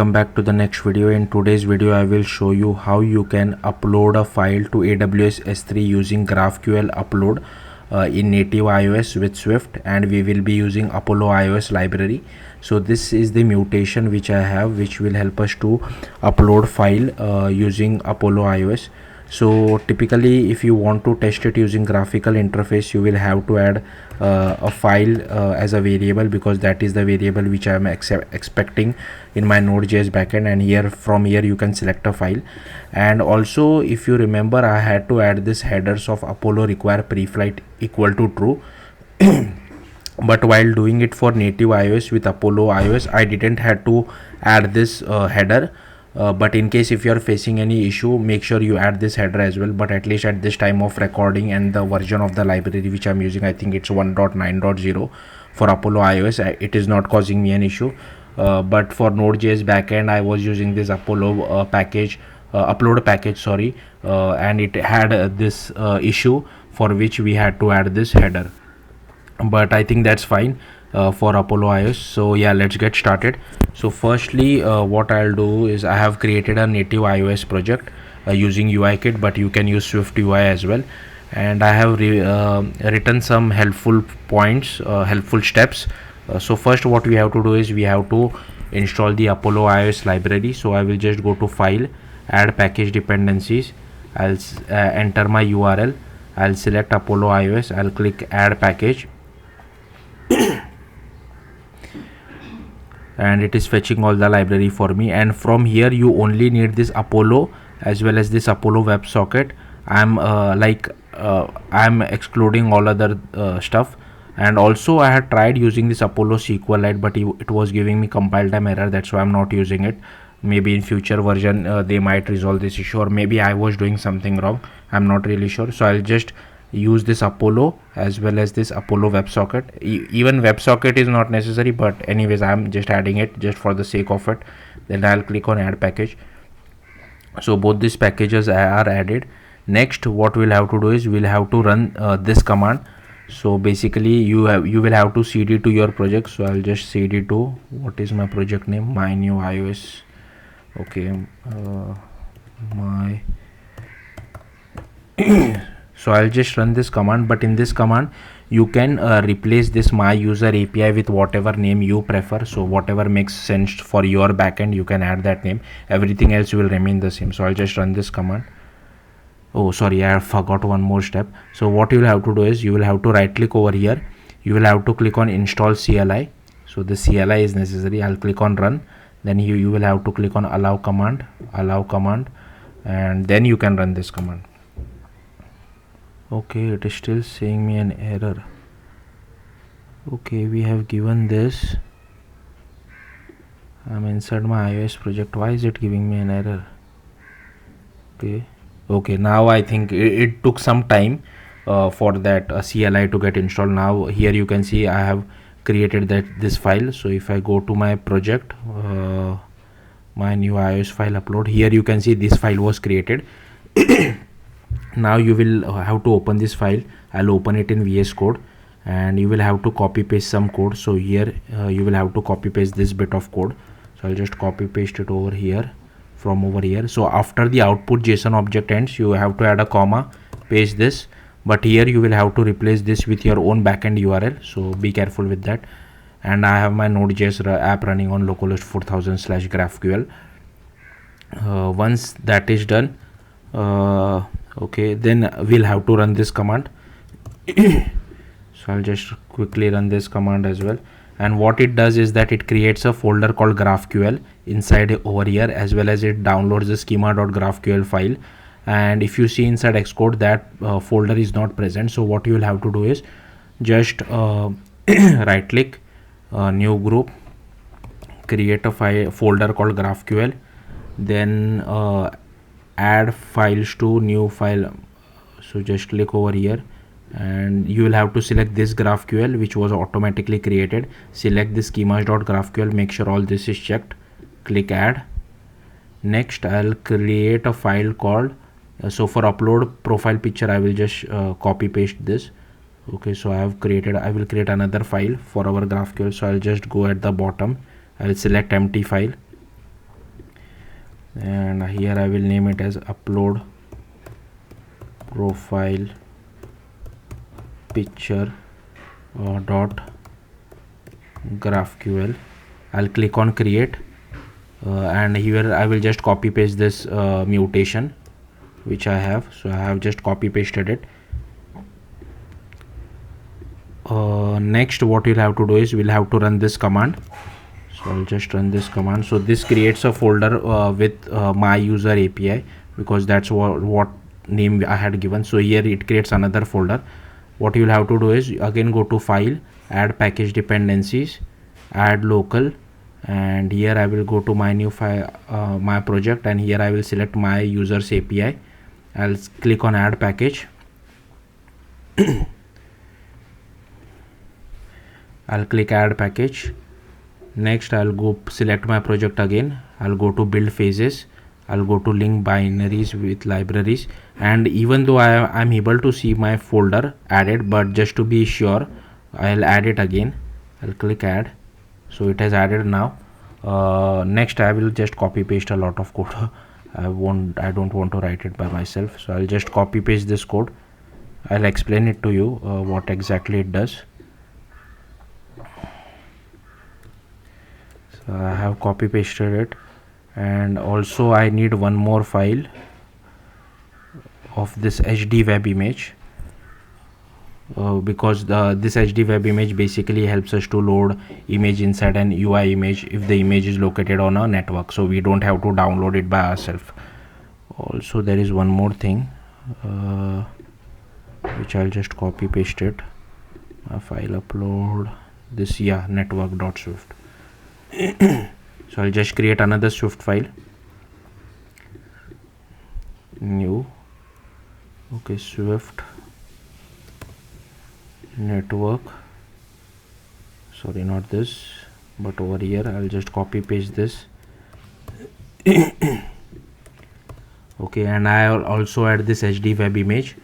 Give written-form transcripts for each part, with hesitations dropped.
Welcome back to the next video. In today's video I will show you how you can upload a file to AWS S3 using GraphQL Upload in native iOS with Swift, and we will be using Apollo iOS library. So this is the mutation which I have, which will help us to upload file using Apollo iOS. So typically if you want to test it using graphical interface, you will have to add a file as a variable, because that is the variable which I am expecting in my Node.js backend, and here from here you can select a file. And also, if you remember, I had to add this headers of Apollo require preflight equal to true. But while doing it for native iOS with Apollo iOS, I didn't have to add this header. But in case if you are facing any issue, make sure you add this header as well. But at least at this time of recording and the version of the library which I'm using, I think it's 1.9.0 for Apollo iOS, it is not causing me an issue. But for Node.js backend, I was using this Apollo package, upload package, sorry, and it had this issue for which we had to add this header. But I think that's fine for Apollo iOS. So yeah, let's get started. So firstly, what I'll do is I have created a native iOS project using UIKit, but you can use Swift UI as well. And I have written some helpful points, helpful steps. So first, what we have to do is we have to install the Apollo iOS library. So I will just go to File, Add Package Dependencies. I'll enter my URL. I'll select Apollo iOS. I'll click Add Package. And it is fetching all the library for me, and from here you only need this Apollo as well as this Apollo WebSocket. I'm excluding all other stuff. And also I had tried using this Apollo SQLite, but it was giving me compile time error. That's why I'm not using it. Maybe in future version they might resolve this issue, or maybe I was doing something wrong. I'm not really sure. So I'll just use this Apollo as well as this Apollo WebSocket. Even WebSocket is not necessary, but anyways I'm just adding it just for the sake of it. Then I'll click on add package. So both these packages are added. Next, what we'll have to do is we'll have to run this command. So basically you will have to cd to your project. So I'll just cd to, what is my project name, my new iOS. Okay, my so I'll just run this command. But in this command you can replace this my user API with whatever name you prefer. So whatever makes sense for your backend, you can add that name. Everything else will remain the same. So I'll just run this command. Oh sorry, I forgot one more step. So what you will have to do is you will have to right click over here. You will have to click on install CLI. So the CLI is necessary. I'll click on run. Then you will have to click on allow command, and then you can run this command. Okay, it is still saying me an error. Okay, we have given this. I'm inside my iOS project. Why is it giving me an error? Okay, now I think it took some time for that CLI to get installed. Now here you can see I have created this file. So if I go to my project, my new iOS file upload, here you can see this file was created. Now you will have to open this file. I'll open it in VS Code, and you will have to copy paste some code. So here you will have to copy paste this bit of code. So I'll just copy paste it over here, from over here. So after the output JSON object ends, you have to add a comma, paste this. But here you will have to replace this with your own backend URL. So be careful with that. And I have my Node.js app running on localhost 4000/GraphQL. Once that is done, okay, then we'll have to run this command. So I'll just quickly run this command as well. And what it does is that it creates a folder called GraphQL inside over here, as well as it downloads the schema.graphql file. And if you see inside Xcode, that folder is not present. So what you will have to do is just right click, new group, create a folder called GraphQL, then add files to new file. So just click over here, and you will have to select this GraphQL which was automatically created. Select the schemas.graphql, make sure all this is checked, click add. Next, I'll create a file called so for upload profile picture, I will just copy paste this. Okay, so I will create another file for our GraphQL. So I'll just go at the bottom, I'll select empty file, and here I will name it as upload profile picture dot GraphQL. I'll click on create, and here I will just copy paste this mutation which I have. So I have just copy pasted it. Next what you'll have to do is we'll have to run this command. So I'll just run this command. So this creates a folder with my user API, because that's what name I had given. So here it creates another folder. What you'll have to do is again go to file, add package dependencies, add local, and here I will go to my new file, my project, and here I will select my users API. I'll click on add package. I'll click add package. Next I'll go select my project again. I'll go to build phases. I'll go to link binaries with libraries, and even though I'm able to see my folder added, but just to be sure I'll add it again. I'll click add. So it has added now. Next I will just copy paste a lot of code. I don't want to write it by myself, so I'll just copy paste this code. I'll explain it to you what exactly it does. So I have copy pasted it, and also I need one more file of this HD web image, because this HD web image basically helps us to load image inside an UI image if the image is located on a network, so we don't have to download it by ourselves. Also there is one more thing which I'll just copy paste it. File upload this, network.swift. So I'll just create another Swift file, new, okay, Swift network, sorry, not this, but over here I'll just copy paste this. Okay, and I'll also add this HD web image.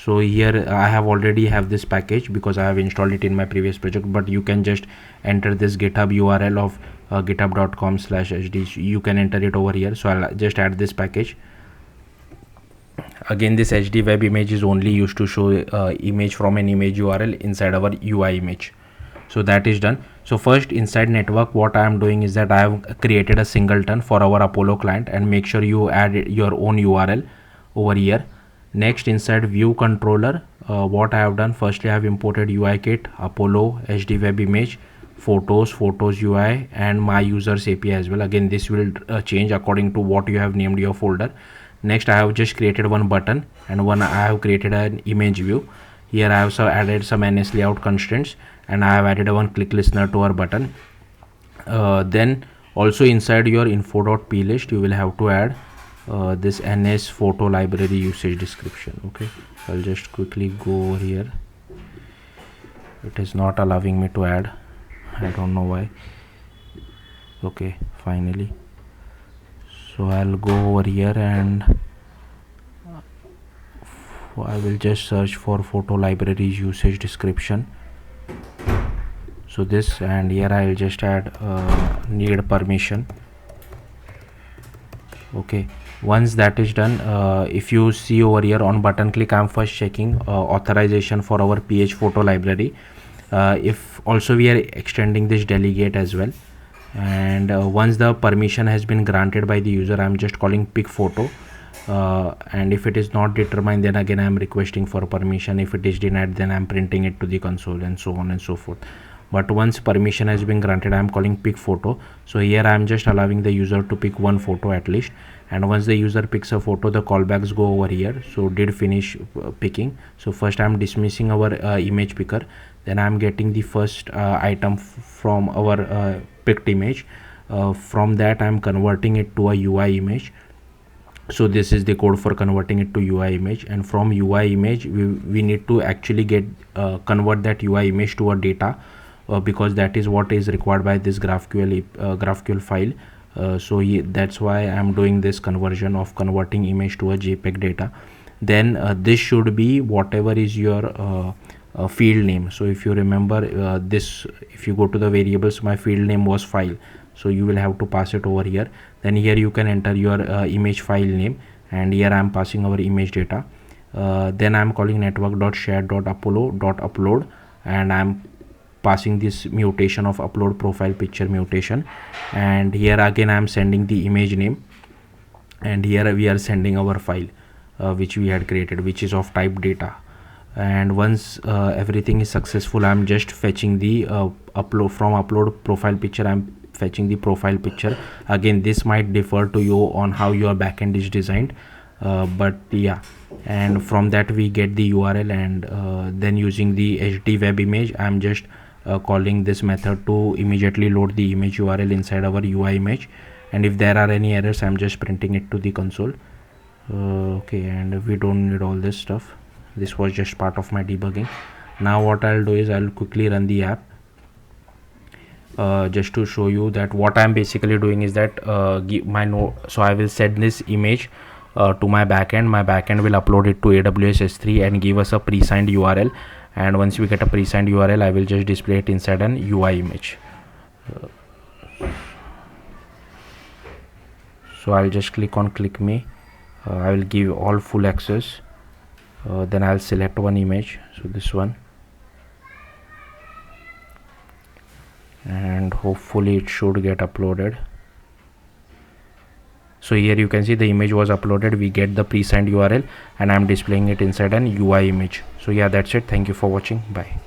So here I have already have this package because I have installed it in my previous project, but you can just enter this GitHub URL of github.com/hd. you can enter it over here. So I'll just add this package. Again, this HD web image is only used to show image from an image URL inside our UI image. So that is done. So first, inside network, what I am doing is that I have created a singleton for our Apollo client, and make sure you add your own URL over here. Next, inside view controller, what I have done, firstly I have imported UIKit, Apollo, HD web image, photos UI, and my users API as well. Again, this will change according to what you have named your folder. Next, I have just created one button, and I have created an image view. Here I have added some NS layout constraints, and I have added one click listener to our button. Then also inside your info.plist, you will have to add this NS photo library usage description. Okay, so I'll just quickly go over here. It is not allowing me to add, I don't know why. Okay, finally. So I'll go over here and I will just search for photo libraries usage description. So this, and here I'll just add need permission. Okay, once that is done, if you see over here on button click, I'm first checking authorization for our PH photo library. If also we are extending this delegate as well, and once the permission has been granted by the user, I'm just calling pick photo, and if it is not determined, then again I'm requesting for permission. If it is denied, then I'm printing it to the console, and so on and so forth. But once permission has been granted, I'm calling pick photo. So here I'm just allowing the user to pick one photo at least, and once the user picks a photo, the callbacks go over here. So did finish picking. So first I'm dismissing our image picker, then I'm getting the first item from our picked image. From that I'm converting it to a UI image. So this is the code for converting it to UI image, and from UI image we need to actually get convert that UI image to a data, because that is what is required by this GraphQL file. So that's why I'm doing this conversion of converting image to a JPEG data. Then this should be whatever is your field name. So if you remember this, if you go to the variables, my field name was file. so you will have to pass it over here. Then here you can enter your image file name, and here I am passing our image data. Then I am calling network.share.upload, and I am passing this mutation of upload profile picture mutation, and here again I am sending the image name, and here we are sending our file which we had created, which is of type data. And once everything is successful, I'm just fetching the upload profile picture. I'm fetching the profile picture. Again, this might differ to you on how your backend is designed, but yeah. And from that we get the URL, and then using the HD web image, I'm just calling this method to immediately load the image URL inside our UI image. And if there are any errors, I'm just printing it to the console. Okay, and we don't need all this stuff. This was just part of my debugging. Now what I'll do is I'll quickly run the app just to show you that what I'm basically doing is that so I will set this image to my backend. My backend will upload it to AWS S3 and give us a pre-signed URL, and once we get a pre-signed URL, I will just display it inside an UI image. So I'll just click on click me. I will give all full access. Then I'll select one image, so this one, and hopefully it should get uploaded. So here you can see the image was uploaded. We get the pre-signed URL, and I'm displaying it inside an UI image. So yeah, that's it. Thank you for watching. Bye.